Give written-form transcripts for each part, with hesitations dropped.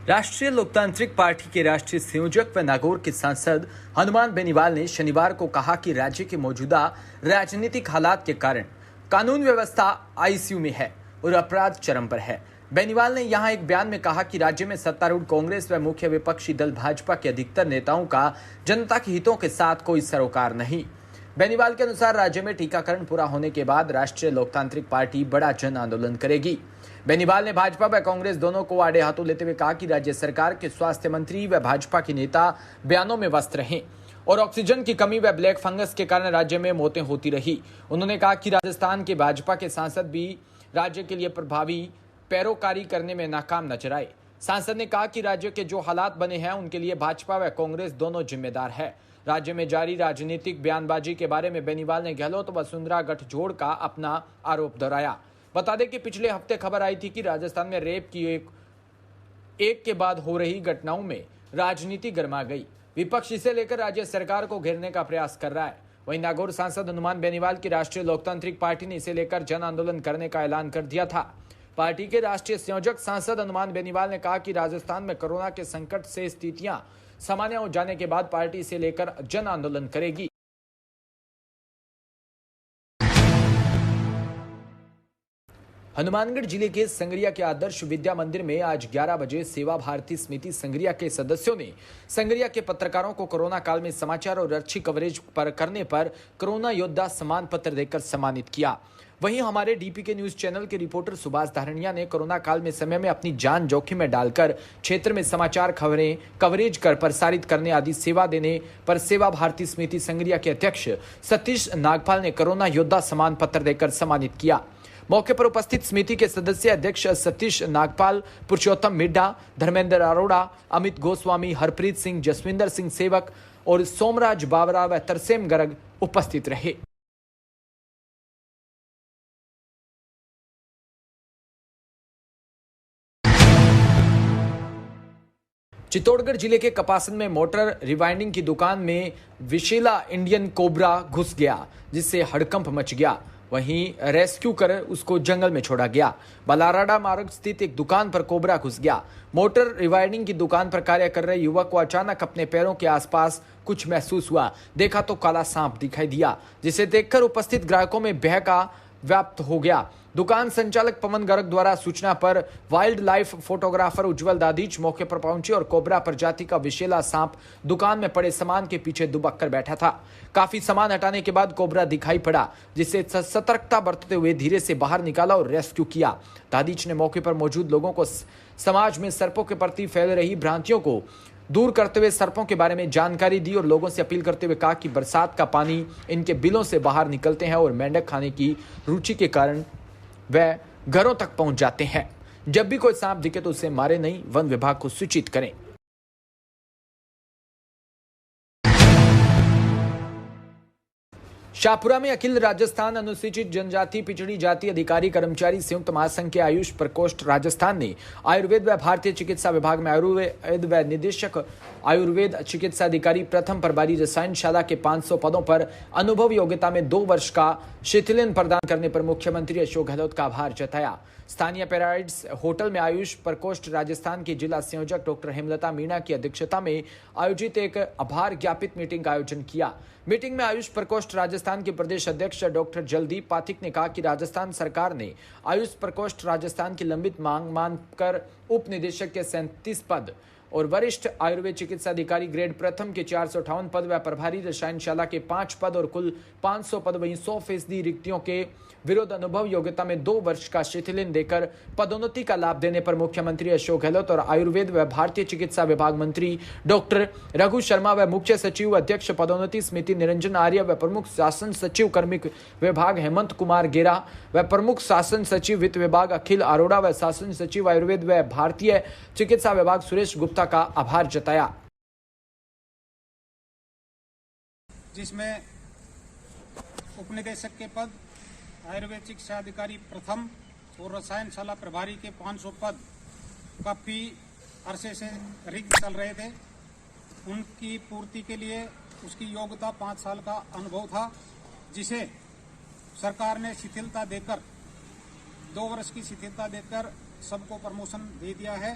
राष्ट्रीय लोकतांत्रिक पार्टी के राष्ट्रीय संयोजक व नागौर के सांसद हनुमान बेनीवाल ने शनिवार को कहा कि राज्य के मौजूदा राजनीतिक हालात के कारण कानून व्यवस्था आईसीयू में है और अपराध चरम पर है। बेनीवाल ने यहां एक बयान में कहा कि राज्य में सत्तारूढ़ कांग्रेस व मुख्य विपक्षी दल भाजपा के अधिकतर नेताओं का जनता के हितों के साथ कोई सरोकार नहीं। बेनीवाल के अनुसार राज्य में टीकाकरण पूरा होने के बाद राष्ट्रीय लोकतांत्रिक पार्टी बड़ा जन आंदोलन करेगी। बेनीवाल ने भाजपा व कांग्रेस दोनों को आड़े हाथों लेते हुए कहा कि राज्य सरकार के स्वास्थ्य मंत्री व भाजपा के नेता बयानों में व्यस्त रहे और ऑक्सीजन की कमी व ब्लैक फंगस के कारण राज्य में मौतें होती रही। उन्होंने कहा कि राजस्थान के भाजपा के सांसद भी राज्य के लिए प्रभावी पैरोकारी करने में नाकाम नजर आए। सांसद ने कहा कि राज्य के जो हालात बने हैं उनके लिए भाजपा व कांग्रेस दोनों जिम्मेदार है। राज्य में जारी राजनीतिक बयानबाजी के बारे में बेनीवाल ने गहलोत व वसुंधरा गठजोड़ का अपना आरोप दोहराया। बता दें कि पिछले हफ्ते खबर आई थी कि राजस्थान में रेप की एक के बाद हो रही घटनाओं में राजनीति गर्मा गई। विपक्ष इसे लेकर राज्य सरकार को घेरने का प्रयास कर रहा है। वहीं नागौर सांसद हनुमान बेनीवाल की राष्ट्रीय लोकतांत्रिक पार्टी ने इसे लेकर जन आंदोलन करने का ऐलान कर दिया था। पार्टी के राष्ट्रीय संयोजक सांसद हनुमान बेनीवाल ने कहा कि राजस्थान में कोरोना के संकट से स्थितियां सामान्य हो जाने के बाद पार्टी इसे लेकर जन आंदोलन करेगी। हनुमानगढ़ जिले के संगरिया के आदर्श विद्या मंदिर में आज 11 बजे सेवा भारती समिति संगरिया के सदस्यों ने संगरिया के पत्रकारों को कोरोना काल में समाचार और अच्छी कवरेज पर करने पर कोरोना योद्धा सम्मान पत्र देकर सम्मानित किया। वहीं हमारे डीपीके न्यूज चैनल के रिपोर्टर सुभाष धारणिया ने कोरोना काल में समय में अपनी जान जोखिम में डालकर क्षेत्र में समाचार खबरें कवरेज कर प्रसारित करने आदि सेवा देने पर सेवा भारती समिति संगरिया के अध्यक्ष सतीश नागपाल ने कोरोना योद्धा सम्मान पत्र देकर सम्मानित किया। मौके पर उपस्थित समिति के सदस्य अध्यक्ष सतीश नागपाल, पुरुषोत्तम मिड्ढा, धर्मेंद्र अरोड़ा, अमित गोस्वामी, हरप्रीत सिंह, जसविंदर सिंह सेवक और सोमराज बावरा व तरसेम गर्ग उपस्थित रहे। चित्तौड़गढ़ जिले के कपासन में मोटर रिवाइंडिंग की दुकान में विशेला इंडियन कोबरा घुस गया, जिससे हड़कंप मच गया। वहीं रेस्क्यू कर उसको जंगल में छोड़ा गया। बलाराडा मार्ग स्थित एक दुकान पर कोबरा घुस गया। मोटर रिवाइंडिंग की दुकान पर कार्य कर रहे युवक को अचानक अपने पैरों के आसपास कुछ महसूस हुआ। देखा तो काला सांप दिखाई दिया, जिसे देखकर उपस्थित ग्राहकों में भय का व्याप्त हो गया। दुकान संचालक पवन गर्ग द्वारा सूचना पर वाइल्ड लाइफ फोटोग्राफर उज्जवल दादीच मौके पर पहुंचे और कोबरा प्रजाति का विशेला सांप दुकान में पड़े सामान के पीछे दुबक कर बैठा था। काफी सामान हटाने के बाद कोबरा दिखाई पड़ा, जिससे सतर्कता बरतते हुए धीरे से बाहर निकाला और रेस्क्यू किया। दादीच ने मौके पर मौजूद लोगों को समाज में सर्पों के प्रति फैल रही भ्रांतियों को दूर करते हुए सर्पों के बारे में जानकारी दी और लोगों से अपील करते हुए कहा कि बरसात का पानी इनके बिलों से बाहर निकलते हैं और मेंढक खाने की रुचि के कारण वह घरों तक पहुंच जाते हैं। जब भी कोई सांप दिखे तो उसे मारे नहीं, वन विभाग को सूचित करें। शाहपुरा में अखिल राजस्थान अनुसूचित जनजाति पिछड़ी जाति अधिकारी कर्मचारी संयुक्त महासंघ के आयुष प्रकोष्ठ राजस्थान ने आयुर्वेद व भारतीय चिकित्सा विभाग में आयुर्वेद व निदेशक आयुर्वेद चिकित्सा अधिकारी प्रथम प्रभारी रसायनशाला के 500 पदों पर अनुभव योग्यता में 2 वर्ष का शिथिलन प्रदान करने पर मुख्यमंत्री अशोक गहलोत का आभार जताया। स्थानीय पैराडाइज होटल में आयुष प्रकोष्ठ राजस्थान की जिला संयोजक डॉक्टर हेमलता मीणा की अध्यक्षता में आयोजित एक आभार ज्ञापित मीटिंग का आयोजन किया। मीटिंग में आयुष प्रकोष्ठ राजस्थान के प्रदेश अध्यक्ष डॉक्टर जलदीप पाठक ने कहा कि राजस्थान सरकार ने आयुष प्रकोष्ठ राजस्थान की लंबित मांग मानकर उप निदेशक के 37 पद और वरिष्ठ आयुर्वेद चिकित्सा अधिकारी ग्रेड प्रथम के 458 पद व प्रभारी रसायनशाला के 5 पद और कुल 500 पद वहीं 100% रिक्तियों के विरोध अनुभव योग्यता में 2 वर्ष का शिथिलन देकर पदोन्नति का लाभ देने पर मुख्यमंत्री अशोक गहलोत और आयुर्वेद व भारतीय चिकित्सा विभाग मंत्री डॉक्टर रघु शर्मा व मुख्य सचिव अध्यक्ष पदोन्नति समिति निरंजन आर्य व प्रमुख शासन सचिव कार्मिक विभाग हेमंत कुमार गेरा व प्रमुख शासन सचिव वित्त विभाग अखिल अरोड़ा व शासन सचिव आयुर्वेद व भारतीय चिकित्सा विभाग सुरेश गुप्ता का आभार जताया। जिसमें उपनिदेशक के पद, आयुर्वेद चिकित्सा अधिकारी प्रथम और रसायनशाला प्रभारी के 500 पद काफी अरसे से रिक्त चल रहे थे। उनकी पूर्ति के लिए उसकी योग्यता 5 साल का अनुभव था, जिसे सरकार ने शिथिलता देकर 2 वर्ष की शिथिलता देकर सबको प्रमोशन दे दिया है।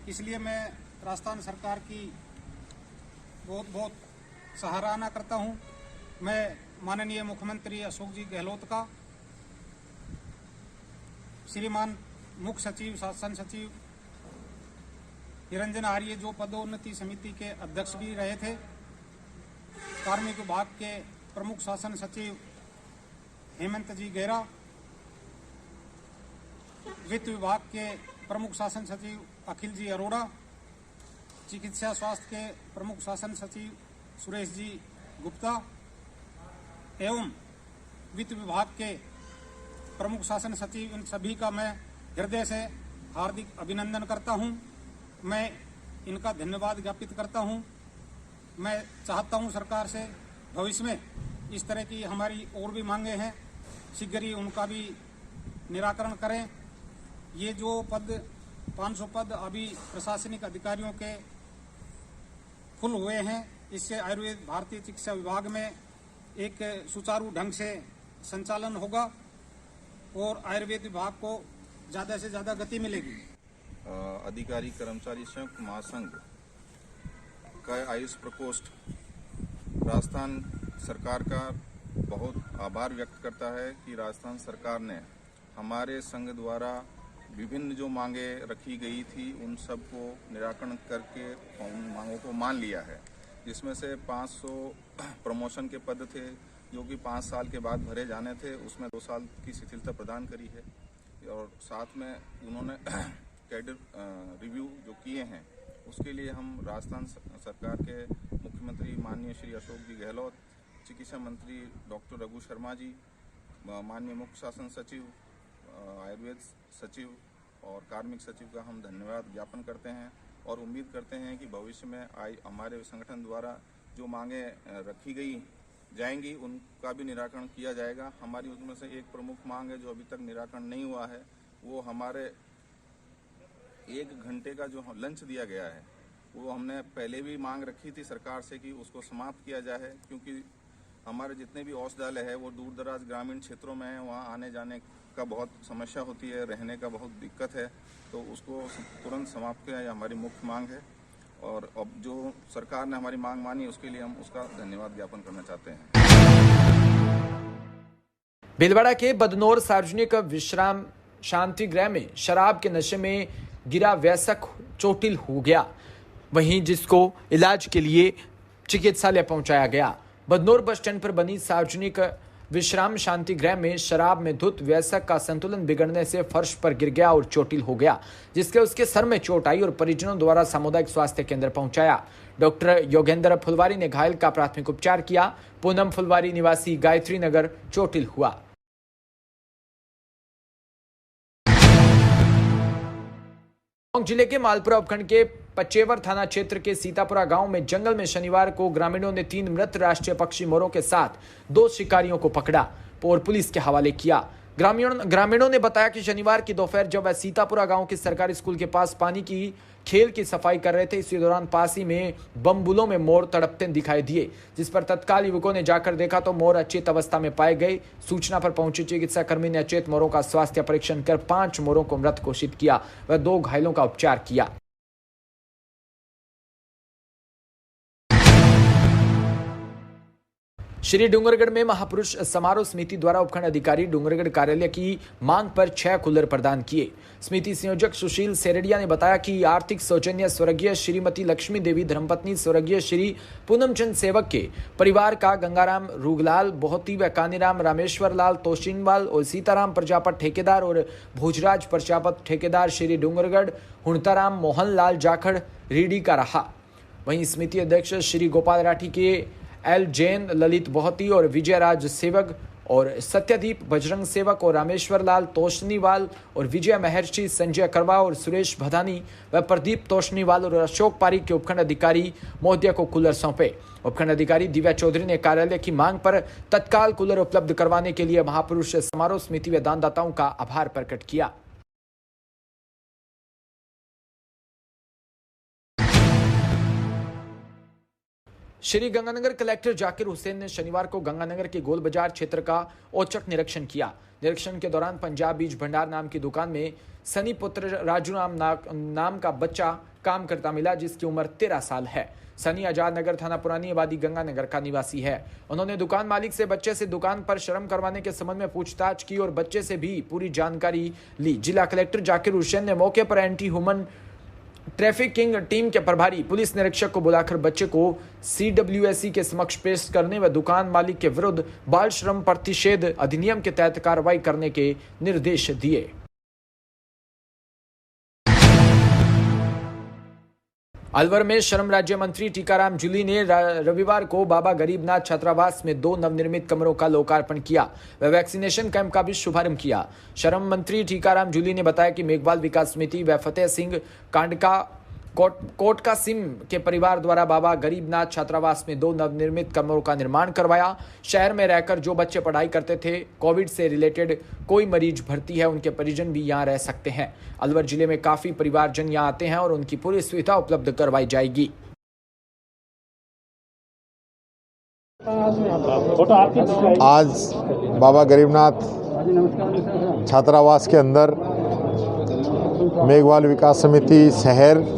इसलिए मैं राजस्थान सरकार की बहुत बहुत सराहना करता हूं। मैं माननीय मुख्यमंत्री अशोक जी गहलोत का, श्रीमान मुख्य सचिव शासन सचिव निरंजन आर्य जो पदोन्नति समिति के अध्यक्ष भी रहे थे, कार्मिक विभाग के प्रमुख शासन सचिव हेमंत जी गेरा, वित्त विभाग के प्रमुख शासन सचिव अखिल जी अरोड़ा, चिकित्सा स्वास्थ्य के प्रमुख शासन सचिव सुरेश जी गुप्ता एवं वित्त विभाग के प्रमुख शासन सचिव, इन सभी का मैं हृदय से हार्दिक अभिनंदन करता हूं। मैं इनका धन्यवाद ज्ञापित करता हूं। मैं चाहता हूं सरकार से भविष्य में इस तरह की हमारी और भी मांगे हैं, शीघ्र ही उनका भी निराकरण करें। ये जो पद 500 पद अभी प्रशासनिक अधिकारियों के फुल हुए हैं, इससे आयुर्वेद भारतीय चिकित्सा विभाग में एक सुचारू ढंग से संचालन होगा और आयुर्वेद विभाग को ज़्यादा से ज़्यादा गति मिलेगी। अधिकारी कर्मचारी संयुक्त महासंघ का आयुष प्रकोष्ठ राजस्थान सरकार का बहुत आभार व्यक्त करता है कि राजस्थान सरकार ने हमारे संघ द्वारा विभिन्न जो मांगे रखी गई थी उन सब को निराकरण करके उन मांगों को मान लिया है, जिसमें से 500 प्रमोशन के पद थे जो कि 5 साल के बाद भरे जाने थे, उसमें 2 साल की शिथिलता प्रदान करी है और साथ में उन्होंने कैडर रिव्यू जो किए हैं उसके लिए हम राजस्थान सरकार के मुख्यमंत्री माननीय श्री अशोक जी गहलोत, चिकित्सा मंत्री डॉक्टर रघु शर्मा जी, माननीय मुख्य शासन सचिव, आयुर्वेद सचिव और कार्मिक सचिव का हम धन्यवाद ज्ञापन करते हैं और उम्मीद करते हैं कि भविष्य में हमारे संगठन द्वारा जो मांगे रखी गई जाएंगी उनका भी निराकरण किया जाएगा। हमारी उसमें से एक प्रमुख मांग है जो अभी तक निराकरण नहीं हुआ है, वो हमारे 1 घंटे का जो लंच दिया गया है वो हमने पहले भी मांग रखी थी सरकार से कि उसको समाप्त किया जाए, क्योंकि हमारे जितने भी औषधालय है वो दूर दराज ग्रामीण क्षेत्रों में है, वहाँ आने जाने का बहुत समस्या होती है, रहने का बहुत दिक्कत है, तो उसको तुरंत समाप्त किया हमारी मुख्य मांग है। और अब जो सरकार ने हमारी मांग मानी उसके लिए हम उसका धन्यवाद ज्ञापन करना चाहते हैं। भीलवाड़ा के बदनौर सार्वजनिक विश्राम शांति गृह में शराब के नशे में गिरा वयस्क चोटिल हो गया, वहीं जिसको इलाज के लिए चिकित्सालय पहुंचाया गया। बदनौर बस स्टैंड पर बनी सार्वजनिक विश्राम शांति गृह में शराब में धुत वयस्क का संतुलन बिगड़ने से फर्श पर गिर गया और चोटिल हो गया, जिसके उसके सर में चोट आई और परिजनों द्वारा सामुदायिक स्वास्थ्य केंद्र पहुंचाया। डॉक्टर योगेंद्र फुलवारी ने घायल का प्राथमिक उपचार किया। पूनम फुलवारी निवासी गायत्री नगर चोटिल हुआ। जिले के मालपुरा उपखंड के पचेवर थाना क्षेत्र के सीतापुरा गांव में जंगल में शनिवार को ग्रामीणों ने 3 मृत राष्ट्रीय पक्षी मोरों के साथ 2 शिकारियों को पकड़ा और पुलिस के हवाले किया। ग्रामीणों ने बताया कि शनिवार की दोपहर जब वह सीतापुरा गांव के सरकारी स्कूल के पास पानी की खेल की सफाई कर रहे थे, इसी दौरान पास ही में बम्बुलों में मोर तड़पते दिखाई दिए, जिस पर तत्काल युवकों ने जाकर देखा तो मोर अचेत अवस्था में पाए गए। सूचना पर पहुंचे चिकित्सा कर्मी ने अचेत मोरों का स्वास्थ्य परीक्षण कर 5 मोरों को मृत घोषित किया व 2 घायलों का उपचार किया। श्री डूंगरगढ़ में महापुरुष समारोह समिति द्वारा उपखंड अधिकारी डूंगरगढ़ कार्यालय की मांग पर 6 कूलर प्रदान किए। समिति संयोजक सुशील सेरडिया ने बताया कि आर्थिक सौजन्य स्वर्गीय श्रीमती लक्ष्मी देवी धर्मपत्नी स्वर्गीय श्री पूनमचंद सेवक के परिवार का गंगाराम रूगलाल बोहती व कानीराम रामेश्वर लाल तोशिनवाल और सीताराम प्रजापत ठेकेदार और भोजराज प्रजापत ठेकेदार श्री डूंगरगढ़ हुणताराम मोहन लाल जाखड़ रीडी का रहा। वहीं समिति अध्यक्ष श्री गोपाल राठी के एल जैन, ललित बोहती और विजयराज सेवक और सत्यदीप बजरंग सेवक और रामेश्वर लाल तोशनीवाल और विजय महर्षि, संजय करवा और सुरेश भदानी व प्रदीप तोशनीवाल और अशोक पारीक के उपखंड अधिकारी महोदय को कूलर सौंपे। उपखंड अधिकारी दिव्या चौधरी ने कार्यालय की मांग पर तत्काल कूलर उपलब्ध करवाने के लिए महापुरुष समारोह समिति व दानदाताओं का आभार प्रकट किया। श्री गंगानगर कलेक्टर जाकिर हुसैन ने शनिवार को गंगानगर के गोल बाजार क्षेत्र का औचक निरीक्षण किया। निरीक्षण के दौरान पंजाब बीज भंडार नाम की दुकान में सनी पुत्र राजू नाम का बच्चा काम करता मिला, जिसकी उम्र 13 साल है। सनी आजाद नगर थाना पुरानी आबादी गंगानगर का निवासी है। उन्होंने दुकान मालिक से बच्चे से दुकान पर श्रम करवाने के संबंध में पूछताछ की और बच्चे से भी पूरी जानकारी ली। जिला कलेक्टर जाकिर हुसैन ने मौके पर एंटी ह्यूमन ट्रैफिकिंग टीम के प्रभारी पुलिस निरीक्षक को बुलाकर बच्चे को CWSE के समक्ष पेश करने व दुकान मालिक के विरुद्ध बाल श्रम प्रतिषेध अधिनियम के तहत कार्रवाई करने के निर्देश दिए। अलवर में श्रम राज्य मंत्री टीकाराम जूली ने रविवार को बाबा गरीबनाथ छात्रावास में 2 नवनिर्मित कमरों का लोकार्पण किया व वैक्सीनेशन कैंप का भी शुभारंभ किया। श्रम मंत्री टीकाराम जूली ने बताया कि मेघवाल विकास समिति व फतेह सिंह कांडका कोटका सिम के परिवार द्वारा बाबा गरीबनाथ छात्रावास में 2 नवनिर्मित कमरों का निर्माण करवाया। शहर में रहकर जो बच्चे पढ़ाई करते थे, कोविड से रिलेटेड कोई मरीज भर्ती है, उनके परिजन भी यहां रह सकते हैं। अलवर जिले में काफी परिवारजन यहां आते हैं और उनकी पूरी सुविधा उपलब्ध करवाई जाएगी। आज बाबा गरीबनाथ छात्रावास के अंदर मेघवाल विकास समिति शहर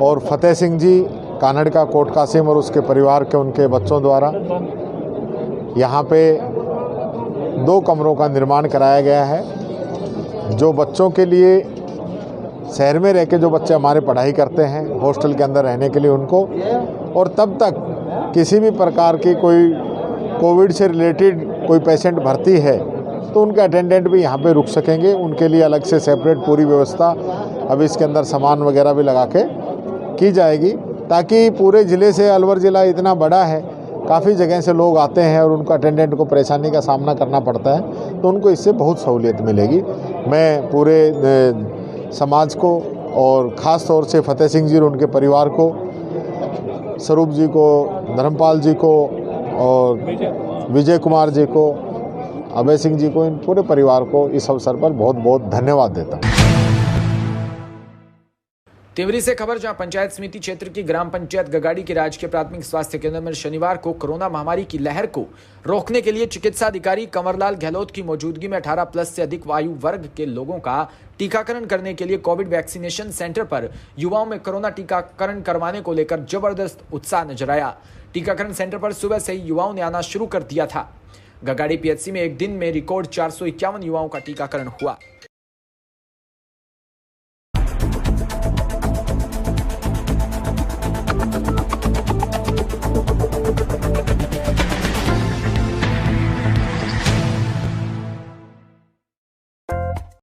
और फतेह सिंह जी कानड़ का कोट कासिम और उसके परिवार के उनके बच्चों द्वारा यहाँ पे 2 कमरों का निर्माण कराया गया है, जो बच्चों के लिए शहर में रह के जो बच्चे हमारे पढ़ाई करते हैं हॉस्टल के अंदर रहने के लिए उनको, और तब तक किसी भी प्रकार की कोई कोविड से रिलेटेड कोई पेशेंट भर्ती है तो उनके अटेंडेंट भी यहाँ पे रुक सकेंगे। उनके लिए अलग से सेपरेट पूरी व्यवस्था अब इसके अंदर सामान वगैरह भी लगा के की जाएगी, ताकि पूरे ज़िले से अलवर ज़िला इतना बड़ा है, काफ़ी जगह से लोग आते हैं और उनको अटेंडेंट को परेशानी का सामना करना पड़ता है, तो उनको इससे बहुत सहूलियत मिलेगी। मैं पूरे समाज को और ख़ास तौर से फतेह सिंह जी और उनके परिवार को, स्वरूप जी को, धर्मपाल जी को और विजय कुमार जी को, अभय सिंह जी को, इन पूरे परिवार को इस अवसर पर बहुत बहुत धन्यवाद देता हूँ। तिवरी से खबर, जहां पंचायत समिति क्षेत्र की ग्राम पंचायत गगाड़ी के राजकीय प्राथमिक स्वास्थ्य केंद्र में शनिवार को कोरोना महामारी की लहर को रोकने के लिए चिकित्सा अधिकारी कंवरलाल गहलोत की मौजूदगी में 18+ से अधिक आयु वर्ग के लोगों का टीकाकरण करने के लिए कोविड वैक्सीनेशन सेंटर पर युवाओं में कोरोना टीकाकरण करवाने को लेकर जबरदस्त उत्साह नजर आया। टीकाकरण सेंटर पर सुबह से ही युवाओं ने आना शुरू कर दिया था। गगाड़ी PHC में एक दिन में रिकॉर्ड 451 युवाओं का टीकाकरण हुआ।